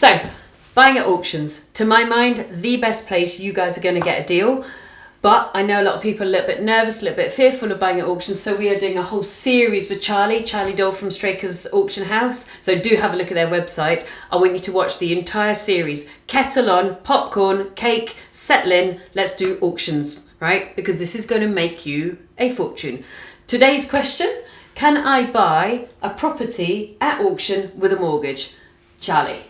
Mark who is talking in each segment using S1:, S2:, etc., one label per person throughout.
S1: So, buying at auctions. To my mind, the best place you guys are going to get a deal. But I know a lot of people are a little bit nervous, a little bit fearful of buying at auctions. So we are doing a whole series with Charlie Dole from Straker's Auction House. So do have a look at their website. I want you to watch the entire series. Kettle on, popcorn, cake, settle in, let's do auctions, right? Because this is going to make you a fortune. Today's question, can I buy a property at auction with a mortgage? Charlie.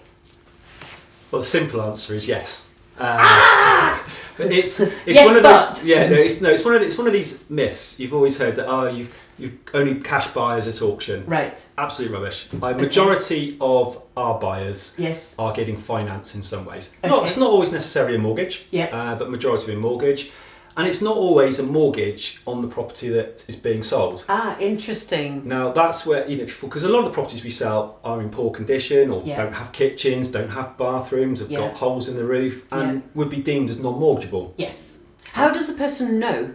S2: Well, the simple answer is yes. But it's
S1: yes,
S2: one of
S1: but.
S2: those. Yeah, it's one of these myths. You've always heard that you only cash buyers at auction.
S1: Right.
S2: Absolute rubbish. Majority of our buyers
S1: yes.
S2: are getting finance in some ways.
S1: Okay.
S2: It's not always necessarily a mortgage.
S1: Yeah.
S2: But majority of a mortgage. And it's not always a mortgage on the property that is being sold.
S1: Ah, interesting.
S2: Now that's where, because a lot of the properties we sell are in poor condition or don't have kitchens, don't have bathrooms, have got holes in the roof and would be deemed as non-mortgageable.
S1: Yes. How does a person know?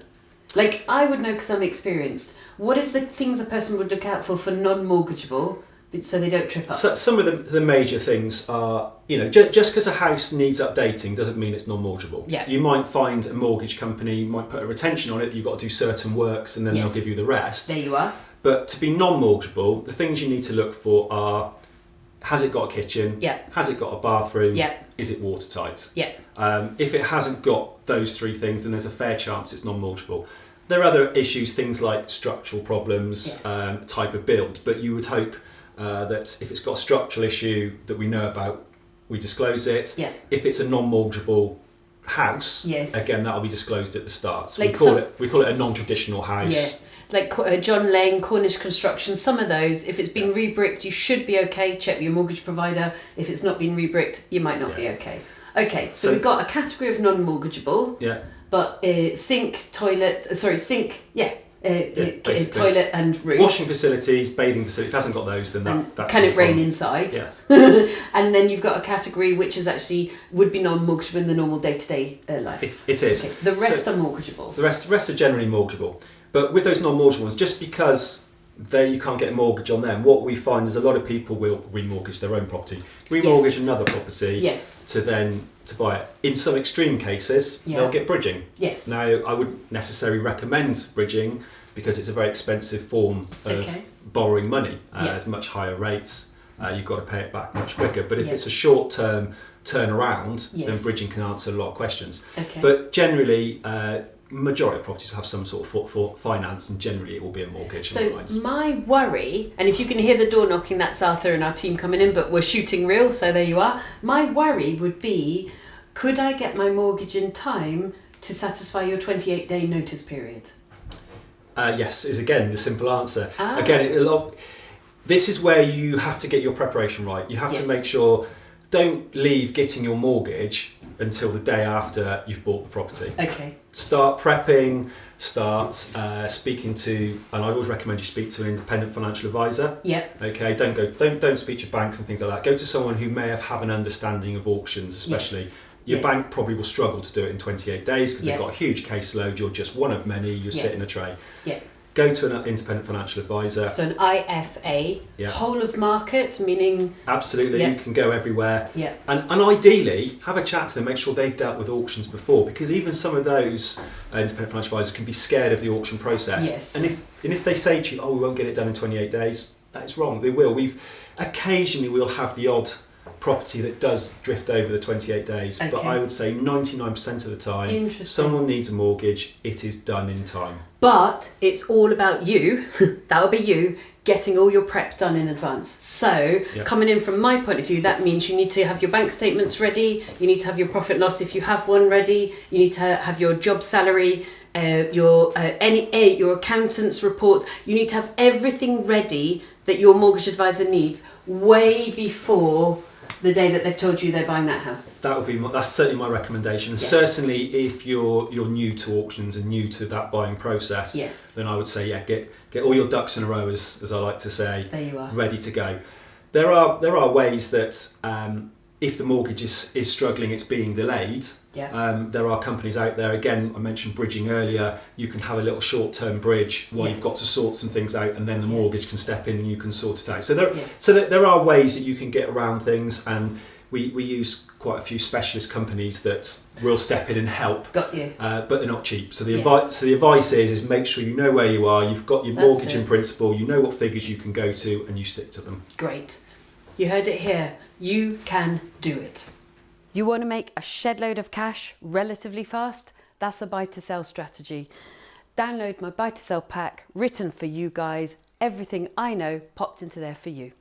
S1: Like, I would know because I'm experienced. What is the things a person would look out for non-mortgageable so they don't trip up?
S2: So, some of the major things are, just because a house needs updating doesn't mean it's non-mortgageable.
S1: Yeah.
S2: You might find a mortgage company might put a retention on it, you've got to do certain works and then they'll give you the rest.
S1: There you are.
S2: But to be non-mortgageable, the things you need to look for are, has it got a kitchen?
S1: Yeah.
S2: Has it got a bathroom?
S1: Yeah.
S2: Is it watertight?
S1: Yeah.
S2: If it hasn't got those three things, then there's a fair chance it's non-mortgageable. There are other issues, things like structural problems, type of build, but you would hope that if it's got a structural issue that we know about, we disclose it.
S1: Yeah.
S2: If it's a non-mortgageable house, again that'll be disclosed at the start. So
S1: like
S2: we call it a non-traditional house.
S1: Yeah. Like John Lane, Cornish Construction, some of those, if it's been rebricked, you should be okay. Check with your mortgage provider. If it's not been rebricked, you might not be okay. Okay, so we've got a category of non-mortgageable.
S2: Yeah.
S1: But sink, toilet, toilet and roof.
S2: Washing facilities, bathing facilities, if it hasn't got those, then that
S1: can it rain inside?
S2: Yes.
S1: And then you've got a category which is actually would be non-mortgageable in the normal day-to-day life.
S2: It is.
S1: Okay. The rest are mortgageable.
S2: The rest are generally mortgageable. But with those non-mortgageable ones, just because you can't get a mortgage on them, what we find is a lot of people will remortgage their own property, remortgage another property to buy it. In some extreme cases, they'll get bridging.
S1: Yes.
S2: Now, I wouldn't necessarily recommend bridging because it's a very expensive form of borrowing money. It's much higher rates. You've got to pay it back much quicker. But if it's a short-term turnaround, then bridging can answer a lot of questions.
S1: Okay.
S2: But generally, majority of properties will have some sort of finance, and generally it will be a mortgage.
S1: So my worry, and if you can hear the door knocking, that's Arthur and our team coming in, but we're shooting real, so there you are. My worry would be, could I get my mortgage in time to satisfy your 28-day notice period?
S2: Yes, is again the simple answer. Again, this is where you have to get your preparation right. You have to make sure, don't leave getting your mortgage until the day after you've bought the property.
S1: Okay.
S2: Start prepping, start speaking to, and I always recommend you speak to an independent financial advisor.
S1: Yeah. Okay.
S2: Don't speak to banks and things like that. Go to someone who may have an understanding of auctions, especially.
S1: Yes.
S2: Your bank probably will struggle to do it in 28 days because they've got a huge caseload. You're just one of many. You sit in a tray.
S1: Yeah.
S2: Go to an independent financial advisor.
S1: So an IFA, whole of market, meaning...
S2: Absolutely, you can go everywhere.
S1: Yeah.
S2: And ideally, have a chat to them, make sure they've dealt with auctions before, because even some of those independent financial advisors can be scared of the auction process.
S1: Yes.
S2: And if they say to you, we won't get it done in 28 days, that's wrong, they will. Occasionally we'll have the odd property that does drift over the 28 days, but I would say 99% of the time, someone needs a mortgage, it is done in time. But
S1: it's all about you, that'll be you, getting all your prep done in advance. So coming in from my point of view, that means you need to have your bank statements ready, you need to have your profit loss if you have one ready, you need to have your job salary, your accountant's reports. You need to have everything ready that your mortgage advisor needs way before the day that they've told you they're buying that house.
S2: That's certainly my recommendation. And certainly if you're new to auctions and new to that buying process, then I would say get all your ducks in a row, as I like to say,
S1: there you are,
S2: ready to go. There are ways that if the mortgage is struggling, it's being delayed. There are companies out there, again, I mentioned bridging earlier, you can have a little short-term bridge while you've got to sort some things out, and then the mortgage can step in and you can sort it out. So there are ways that you can get around things, and we use quite a few specialist companies that will step in and help.
S1: Got you.
S2: But they're not cheap. So the
S1: Yes.
S2: advice is make sure you know where you are. You've got your
S1: That's
S2: mortgage in
S1: it.
S2: principle. You know what figures you can go to, and you stick to them.
S1: Great. You heard it here. You can do it. You want to make a shed load of cash relatively fast? That's a buy to sell strategy. Download my buy to sell pack written for you guys. Everything I know popped into there for you.